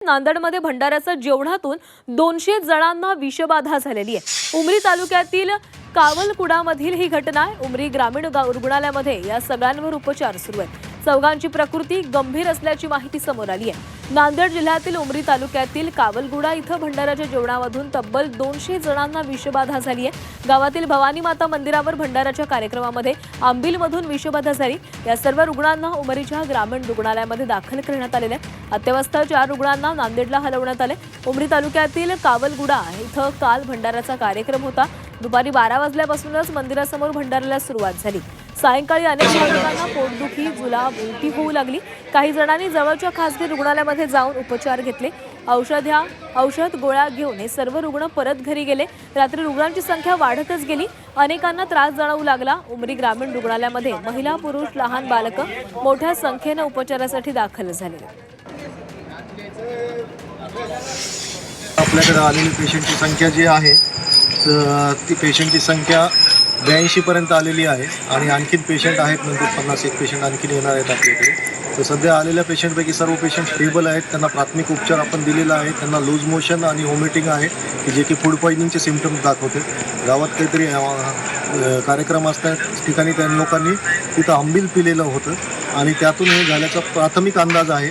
नांदेडमध्ये भंडाऱ्याचा जेवणातून 200 जणांना विषबाधा झालेली आहे। उमरी तालुक्यातील कावलकुडामधील ही घटना आहे। उमरी ग्रामीण रुग्णालयामध्ये या सगळ्यांवर उपचार सुरू आहेत। चौघांची प्रकृती गंभीर असल्याची माहिती समोर आली आहे। नांदेड जिल्ह्यातील उमरी तालुक्यातील कावलकुडा इथं भंडाऱ्याच्या जेवणामधून तब्बल 200 जणांना विषबाधा झाली आहे। गावातील भवानी माता मंदिरावर भंडाऱ्याच्या कार्यक्रमामध्ये आंबीलमधून विषबाधा झाली। या सर्व रुग्णांना उमरीच्या ग्रामीण रुग्णालयामध्ये दाखल करण्यात आलेले आहे। अत्यवस्थ 4 रुग्णांना नांदेडला हलवण्यात आले। उमरी तालुक्यातील कावलकुडा इथं काल भंडाऱ्याचा कार्यक्रम होता। दुपारी 12 वाजल्यापासूनच मंदिरासमोर भंडाऱ्याला सुरुवात झाली। सायंकाळी अनेक भाविकांना पोटदुखी, जुलाब, उलटी होऊ लागली। काही जणांनी जवळच्या खासगी रुग्णालयामध्ये जाऊन उपचार घेतले। औषध गोळ्या घेऊन हे सर्व रुग्ण परत घरी गेले। रात्री रुग्णांची संख्या वाढतच गेली। अनेकांना त्रास जाणवू लागला। उमरी ग्रामीण रुग्णालयामध्ये महिला, पुरुष, लहान बालकं मोठ्या संख्येने उपचारासाठी दाखल झाले। आपल्याकडे आलेली पेशंटची संख्या जी आहे ती पेशंटची संख्या 82 पर्यंत आलेली आहे आणि आणखीन पेशंट आहेत, नंतर 51 पेशंट आणखीन येणार आहेत आपल्याकडे। तर सध्या आलेल्या पेशंटपैकी सर्व पेशंट स्टेबल आहेत। त्यांना प्राथमिक उपचार आपण दिलेला आहे। त्यांना लूज मोशन आणि व्हॉमिटिंग आहे की जे की फूड पॉइझनिंगचे सिम्पटम्स दाखवते। गावात काहीतरी कार्यक्रम असतात ठिकाणी त्या लोकांनी तिथं आंबील पिलेलं होतं आणि त्यातून हे झाल्याचा प्राथमिक अंदाज आहे।